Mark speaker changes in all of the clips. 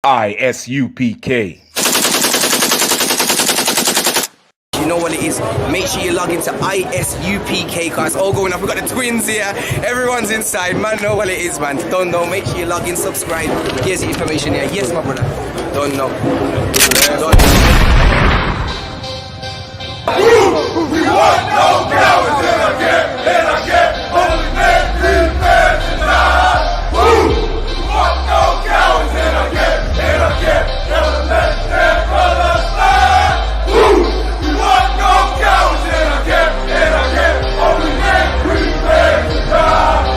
Speaker 1: I.S.U.P.K.
Speaker 2: You know what it is? Make sure you log into I.S.U.P.K, cause it's all going up. We got the twins here. Everyone's inside, man. Know what it is, man. Don't know. Make sure you log in, subscribe. Here's the information here. Yes, my brother. Don't know. Don't know.
Speaker 3: We want no cowards in our camp, only men prepared to die. We want no cowards in our camp, never let their brothers die. We want no cowards in our camp, only men prepared to die.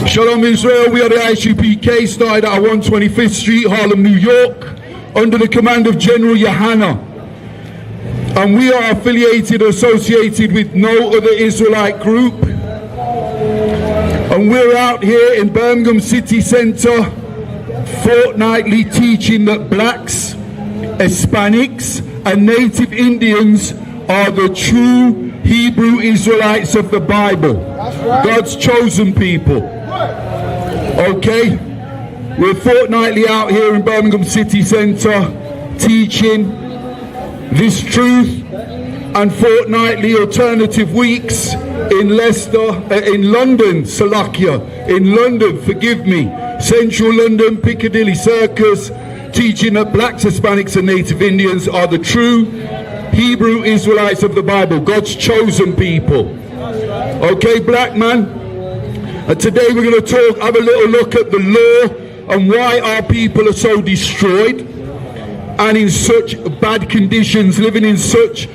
Speaker 4: Shalom Israel, we are the I.S.U.P.K, started at 125th Street, Harlem, New York, under the command of General YAHANNA. And we are affiliated, associated with no other Israelite group. And we're out here in Birmingham City Centre, fortnightly teaching that blacks, Hispanics, and Native Indians are the true Hebrew Israelites of the Bible, God's chosen people. Okay, we're fortnightly out here in Birmingham City Centre teaching this truth, and fortnightly alternative weeks in Leicester, in London, Salakia, in London, forgive me, Central London, Piccadilly Circus, teaching that blacks, Hispanics and Native Indians are the true Hebrew Israelites of the Bible, God's chosen people. Okay, black man? And today we're going to have a little look at the law and why our people are so destroyed and in such bad conditions, living in such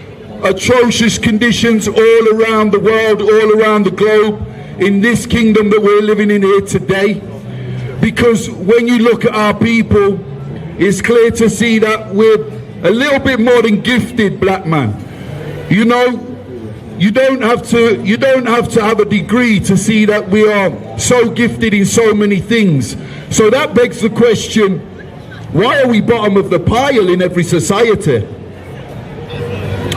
Speaker 4: atrocious conditions all around the world, all around the globe, in this kingdom that we're living in here today. Because when you look at our people, it's clear to see that we're a little bit more than gifted, black man. You know, you don't have to have a degree to see that we are so gifted in so many things. So that begs the question, why are we bottom of the pile in every society?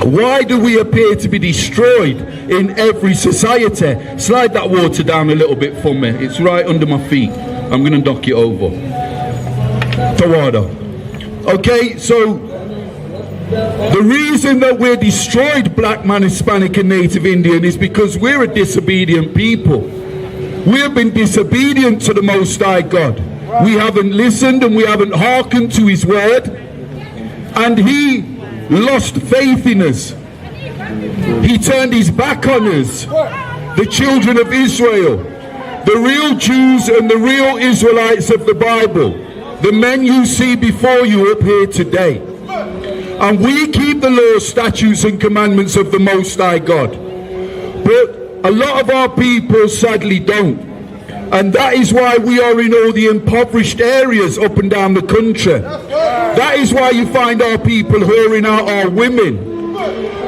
Speaker 4: Why do we appear to be destroyed in every society? Slide that water down a little bit for me. It's right under my feet. I'm going to knock it over. Tawada. Okay, so the reason that we're destroyed, black man, Hispanic and Native Indian, is because we're a disobedient people. We have been disobedient to the Most High God. We haven't listened and we haven't hearkened to His word. And He lost faith in us. He turned His back on us, the children of Israel, the real Jews and the real Israelites of the Bible, the men you see before you up here today. And we keep the laws, statutes and commandments of the Most High God. But a lot of our people sadly don't. And that is why we are in all the impoverished areas up and down the country. That is why you find our people whoring out our women,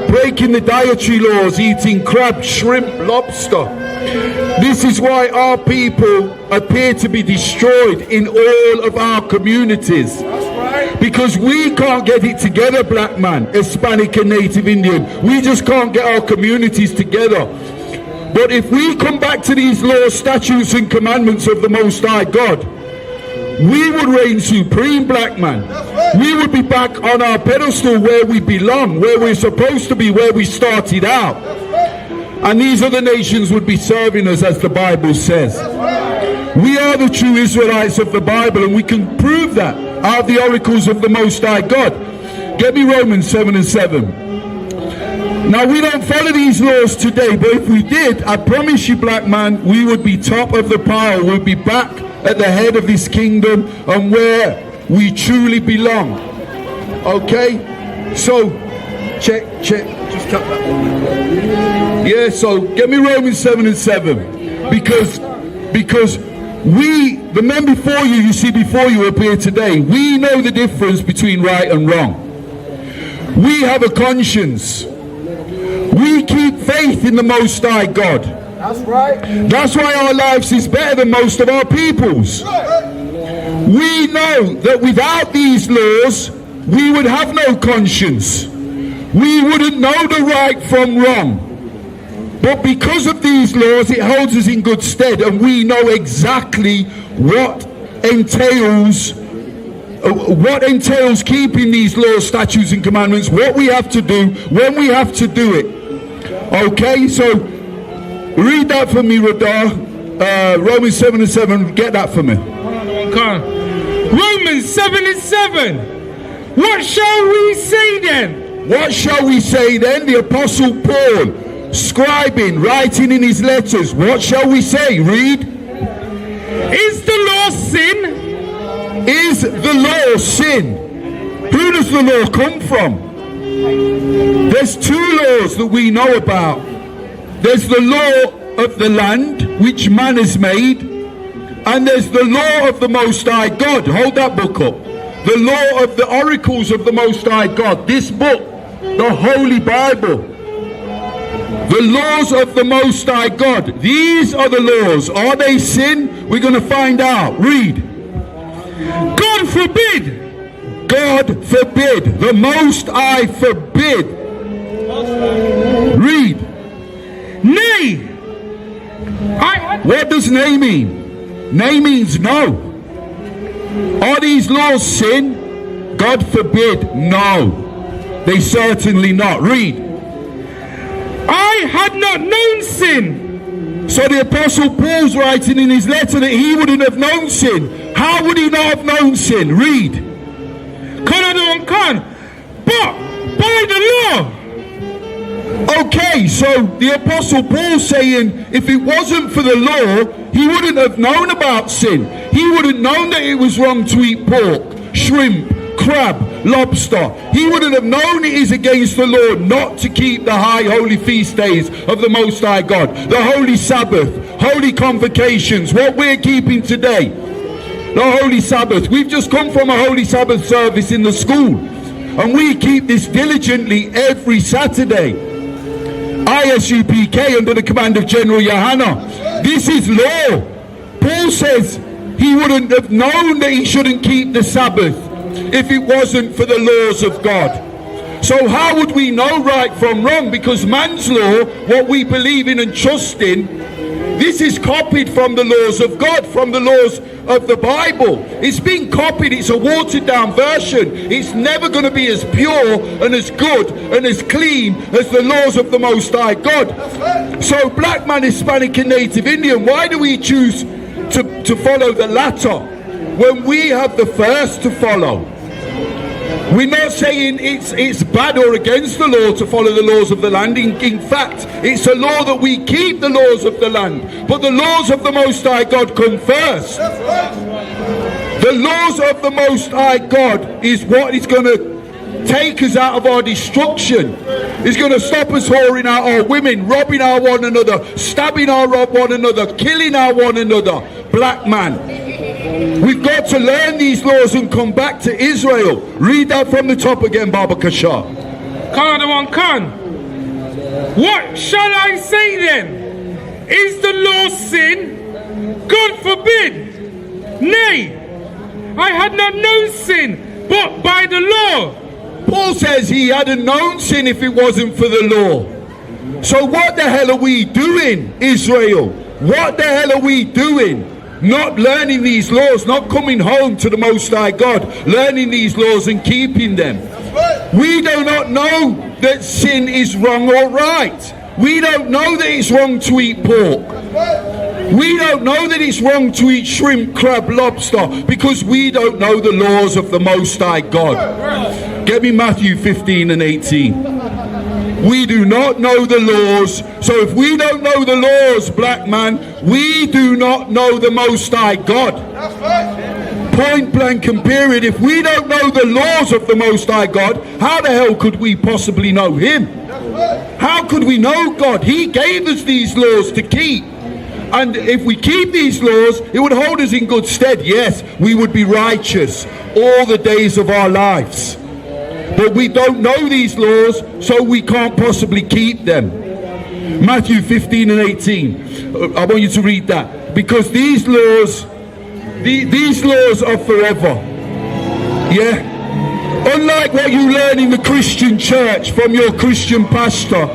Speaker 4: breaking the dietary laws, eating crab, shrimp, lobster. This is why our people appear to be destroyed in all of our communities. Because we can't get it together, black man, Hispanic and Native Indian. We just can't get our communities together. But if we come back to these laws, statutes and commandments of the Most High God, we would reign supreme, black man. We would be back on our pedestal where we belong, where we're supposed to be, where we started out. And these other nations would be serving us, as the Bible says. We are the true Israelites of the Bible, and we can prove that out of the oracles of the Most High God. Get me Romans 7:7. Now, we don't follow these laws today, but if we did, I promise you, black man, we would be top of the pile. We'd be back at the head of this kingdom and where we truly belong. Okay? So, Check. Just tap that. Yeah, so get me Romans 7 and 7. Because we, the men before you see before you up here today, we know the difference between right and wrong. We have a conscience. We keep faith in the Most High God.
Speaker 2: That's right.
Speaker 4: That's why our lives is better than most of our people's. We know that without these laws, we would have no conscience. We wouldn't know the right from wrong. But because of these laws, it holds us in good stead, and we know exactly what entails keeping these laws, statutes, and commandments, what we have to do, when we have to do it. Okay, so read that for me, Radar. Romans 7 and 7, get that for me.
Speaker 1: Romans 7 and 7. What shall we say then?
Speaker 4: What shall we say then? The Apostle Paul, scribing, writing in his letters. What shall we say? Read.
Speaker 1: Is the law sin?
Speaker 4: Is the law sin? Who does the law come from? There's two laws that we know about. There's the law of the land, which man has made, and there's the law of the Most High God. Hold that book up. The law of the oracles of the Most High God. This book, the Holy Bible. The laws of the Most High God. These are the laws. Are they sin? We're going to find out. Read.
Speaker 1: God forbid.
Speaker 4: God forbid. The Most High forbid. Read.
Speaker 1: Nay.
Speaker 4: What does nay mean? Nay means no. Are these laws sin? God forbid. No. They certainly not. Read.
Speaker 1: I had not known sin.
Speaker 4: So the Apostle Paul's writing in his letter that he wouldn't have known sin. How would he not have known sin? Read.
Speaker 1: But by the law.
Speaker 4: Okay, so the Apostle Paul saying if it wasn't for the law, he wouldn't have known about sin. He wouldn't known that it was wrong to eat pork, shrimp, crab, lobster. He wouldn't have known it is against the law not to keep the high holy feast days of the Most High God, the holy Sabbath, holy convocations, what we're keeping today, the holy Sabbath. We've just come from a holy Sabbath service in the school, and we keep this diligently every Saturday. I.S.U.P.K under the command of General YAHANNA. This is law. Paul says he wouldn't have known that he shouldn't keep the Sabbath if it wasn't for the laws of God. So how would we know right from wrong? Because man's law, what we believe in and trust in, this is copied from the laws of God, from the laws of the Bible. It's been copied. It's a watered down version. It's never going to be as pure and as good and as clean as the laws of the Most High God. So black man, Hispanic and Native Indian, why do we choose to follow the latter when we have the first to follow? We're not saying it's bad or against the law to follow the laws of the land. In fact, it's a law that we keep the laws of the land. But the laws of the Most High God come first. The laws of the Most High God is what is going to take us out of our destruction. It's going to stop us whoring out our women, robbing our one another, stabbing our one another, killing our one another. Black man, we've got to learn these laws and come back to Israel. Read that from the top again, Baba Kasha.
Speaker 1: What shall I say then? Is the law sin? God forbid. Nay, I had not known sin, but by the law.
Speaker 4: Paul says he hadn't known sin if it wasn't for the law. So what the hell are we doing, Israel? What the hell are we doing? Not learning these laws, not coming home to the Most High God, learning these laws and keeping them. We do not know that sin is wrong or right. We don't know that it's wrong to eat pork. We don't know that it's wrong to eat shrimp, crab, lobster, because we don't know the laws of the Most High God. Get me Matthew 15 and 18. We do not know the laws. So if we don't know the laws, black man, we do not know the Most High God. Point blank and period. If we don't know the laws of the Most High God, how the hell could we possibly know Him? How could we know God? He gave us these laws to keep. And if we keep these laws, it would hold us in good stead. Yes, we would be righteous all the days of our lives. But we don't know these laws, so we can't possibly keep them. Matthew 15 and 18. I want you to read that. Because these laws are forever. Yeah. Unlike what you learn in the Christian church from your Christian pastor,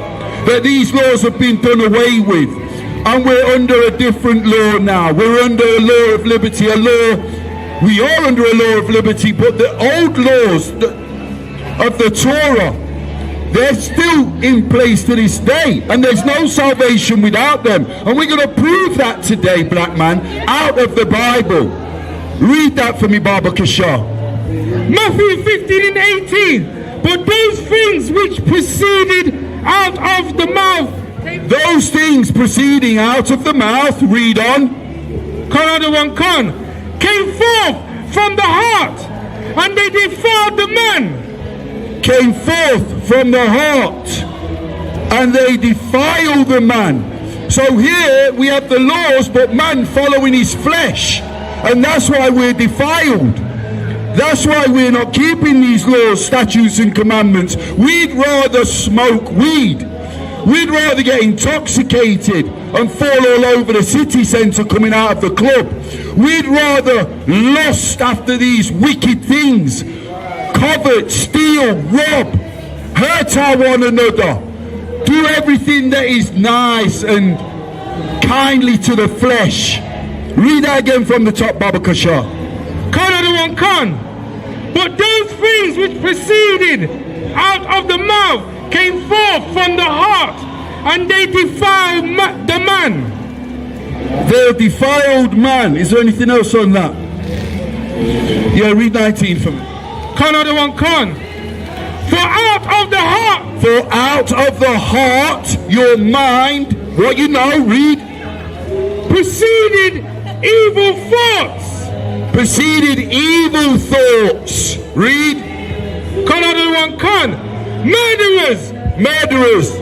Speaker 4: that these laws have been done away with. And we're under a different law now. We're under a law of liberty. We are under a law of liberty, but the old laws of the Torah, they're still in place to this day. And there's no salvation without them. And we're going to prove that today, black man, out of the Bible. Read that for me, Baba Kashar.
Speaker 1: Matthew 15 and 18. But those things which proceeded out of the mouth.
Speaker 4: Those things proceeding out of the mouth, read on.
Speaker 1: Came forth from the heart, and they defiled the man.
Speaker 4: Came forth from the heart, and they defile the man. So here we have the laws, but man following his flesh. And that's why we're defiled. That's why we're not keeping these laws, statutes and commandments. We'd rather smoke weed. We'd rather get intoxicated and fall all over the city centre coming out of the club. We'd rather lust after these wicked things. Covet, steal, rob, hurt one another. Do everything that is nice and kindly to the flesh. Read that again from the top, Baba Kashar.
Speaker 1: But those things which proceeded out of the mouth came forth from the heart, and they defiled the man.
Speaker 4: They defiled man. Is there anything else on that? Yeah, read 19 for me.
Speaker 1: For out of the heart.
Speaker 4: For out of the heart, your mind, what you know, read.
Speaker 1: Proceeded evil thoughts.
Speaker 4: Proceeded evil thoughts. Read.
Speaker 1: Murderers.
Speaker 4: Murderers.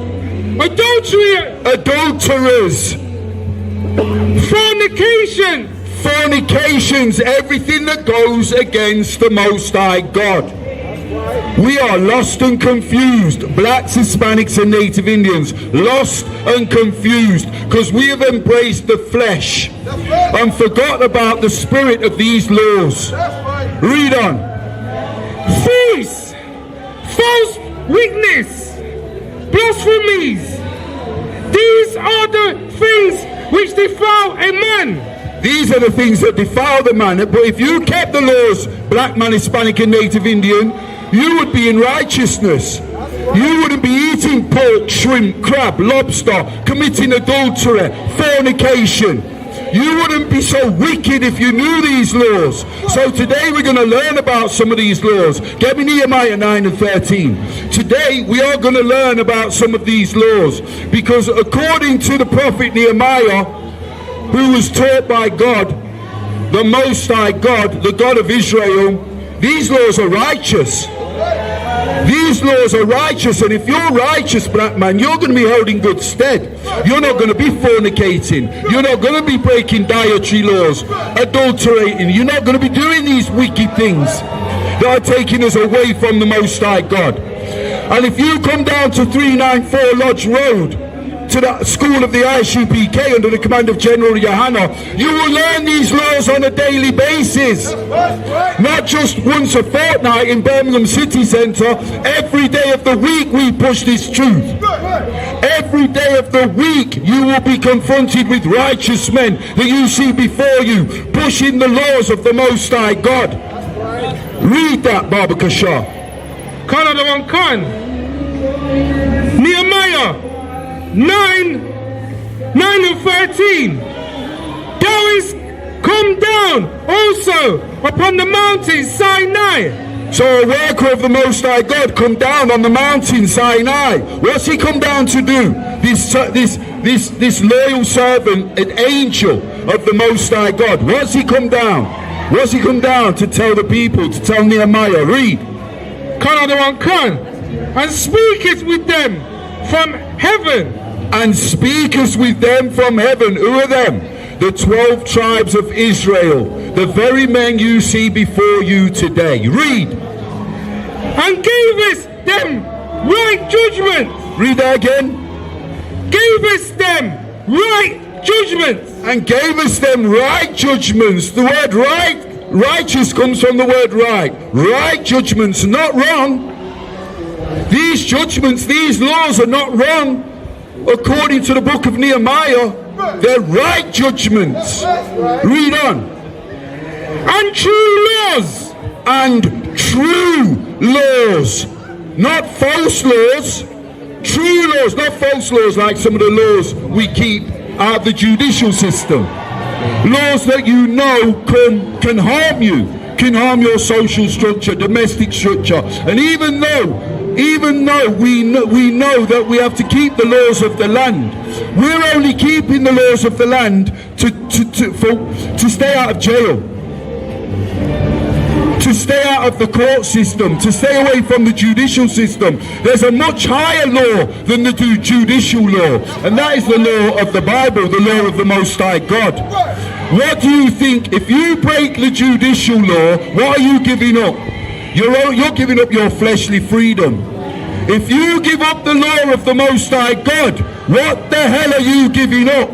Speaker 4: Adulterers.
Speaker 1: Fornication.
Speaker 4: Fornications. Everything that goes against the Most High God. We are lost and confused. Blacks, Hispanics and Native Indians. Lost and confused. Because we have embraced the flesh. And forgot about the spirit of these laws. Read on.
Speaker 1: Thieves. False witness. Blasphemies. These are the things which defile a man.
Speaker 4: These are the things that defile the man. But if you kept the laws, black man, Hispanic and Native Indian, you would be in righteousness. You wouldn't be eating pork, shrimp, crab, lobster, committing adultery, fornication. You wouldn't be so wicked if you knew these laws. So today we're going to learn about some of these laws. Get me Nehemiah 9 and 13. Today we are going to learn about some of these laws. Because according to the prophet Nehemiah, who was taught by God, the Most High God, the God of Israel, these laws are righteous. These laws are righteous, and if you're righteous, black man, you're going to be held in good stead. You're not going to be fornicating. You're not going to be breaking dietary laws, adulterating. You're not going to be doing these wicked things that are taking us away from the Most High God. And if you come down to 394 Lodge Road, to the school of the I.S.U.P.K under the command of General YAHANNA, you will learn these laws on a daily basis. Not just once a fortnight in Birmingham City Centre. Every day of the week we push this truth. Every day of the week you will be confronted with righteous men that you see before you, pushing the laws of the Most High God. Read that, Baba Kashar.
Speaker 1: Nehemiah 9 and 13. Thou is come down also upon the mountain Sinai.
Speaker 4: So a worker of the Most High God come down on the mountain Sinai. What's he come down to do? This loyal servant, an angel of the Most High God. What's he come down? What's he come down to tell the people, to tell Nehemiah? Read.
Speaker 1: And speaketh with them from heaven.
Speaker 4: And speaketh with them from heaven. Who are them? The 12 tribes of Israel, the very men you see before you today. Read.
Speaker 1: And gavest them right judgment.
Speaker 4: Read that again.
Speaker 1: Gavest them right judgments.
Speaker 4: And gavest them right judgments. The word right, righteous comes from the word right. Right judgments, not wrong. These judgments, these laws are not wrong. According to the book of Nehemiah, they're right judgments. Read on.
Speaker 1: And true laws.
Speaker 4: And true laws. Not false laws. True laws, not false laws like some of the laws we keep out of the judicial system. Laws that you know can harm you, can harm your social structure, domestic structure. And even though we know that we have to keep the laws of the land, we're only keeping the laws of the land to stay out of jail, to stay out of the court system, to stay away from the judicial system. There's a much higher law than the judicial law, and that is the law of the Bible, the law of the Most High God. What do you think? If you break the judicial law, what are you giving up? You're giving up your fleshly freedom. If you give up the law of the Most High God, what the hell are you giving up?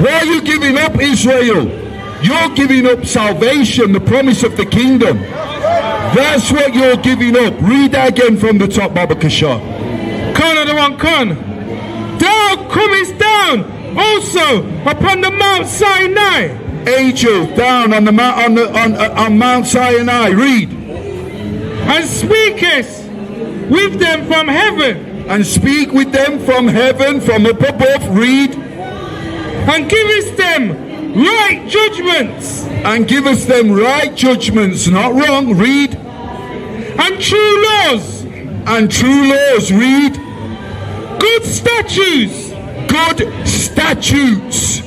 Speaker 4: What are you giving up, Israel? You're giving up salvation, the promise of the kingdom. That's what you're giving up. Read that again from the top, Baba Kasha.
Speaker 1: Thou comest down also upon the Mount Sinai.
Speaker 4: Angel down on Mount Sinai. Read.
Speaker 1: And speakest with them from heaven.
Speaker 4: And speak with them from heaven, from up above. Read.
Speaker 1: And givest them right judgments.
Speaker 4: And givest them right judgments, not wrong. Read.
Speaker 1: And true laws.
Speaker 4: And true laws. Read.
Speaker 1: Good statutes.
Speaker 4: Good statutes.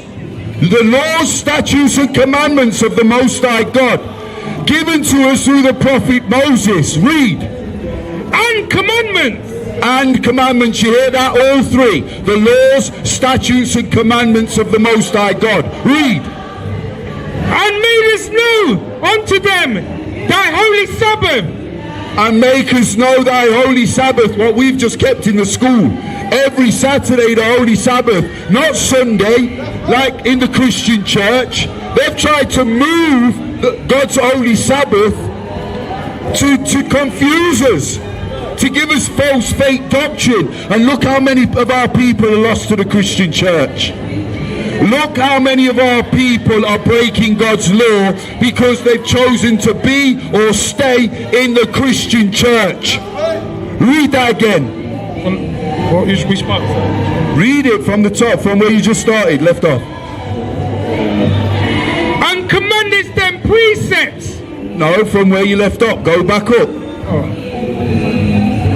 Speaker 4: The laws, statutes and commandments of the Most High God, given to us through the prophet Moses. Read.
Speaker 1: And commandments.
Speaker 4: And commandments. You hear that? All three. The laws, statutes and commandments of the Most High God. Read.
Speaker 1: And madest know unto them thy holy Sabbath.
Speaker 4: And make us know thy holy Sabbath, what we've just kept in the school. Every Saturday, the holy Sabbath, not Sunday, like in the Christian church. They've tried to move God's holy Sabbath to confuse us, to give us false fake doctrine. And look how many of our people are lost to the Christian church. Look how many of our people are breaking God's law because they've chosen to be or stay in the Christian church. Read that again.
Speaker 1: What is we spoke?
Speaker 4: Read it from the top, from where you just started, left off.
Speaker 1: And commandest them precepts.
Speaker 4: No, from where you left off. Go back up.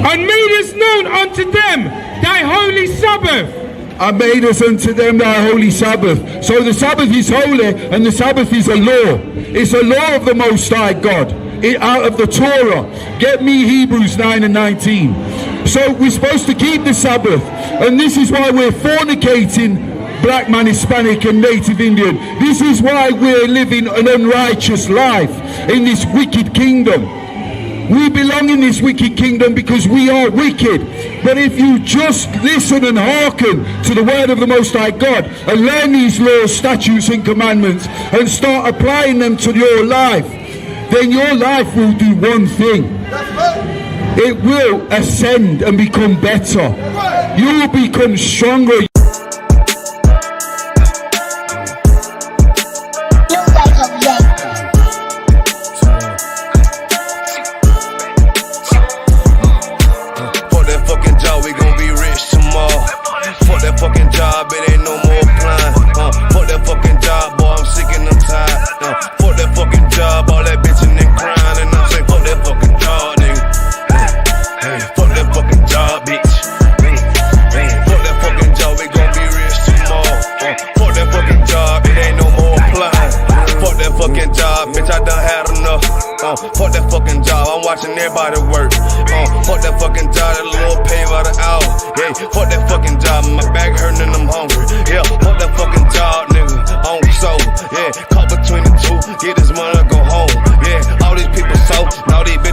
Speaker 1: And madest known unto them thy holy Sabbath.
Speaker 4: I made us unto them thy holy Sabbath. So the Sabbath is holy, and the Sabbath is a law. It's a law of the Most High God, out of the Torah. Get me Hebrews 9 and 19. So we're supposed to keep the Sabbath, and this is why we're fornicating black man, Hispanic and Native Indian. This is why we're living an unrighteous life in this wicked kingdom. We belong in this wicked kingdom because we are wicked. But if you just listen and hearken to the word of the Most High God and learn these laws, statutes and commandments and start applying them to your life, then your life will do one thing. It will ascend and become better. You will become stronger.
Speaker 5: Fucking job, it ain't no more applying. Fuck that fucking job, boy, I'm sick and I'm tired. Fuck that fucking job, all that bitching and crying. And I'm saying, fuck that fucking job, nigga. Fuck that fucking job, bitch. Fuck that fucking job, we job, my back hurting and I'm hungry. Yeah, fuck that fucking job, nigga. On soul, yeah. Caught between the two, get this money, go home. Yeah, all these people so, all these bitches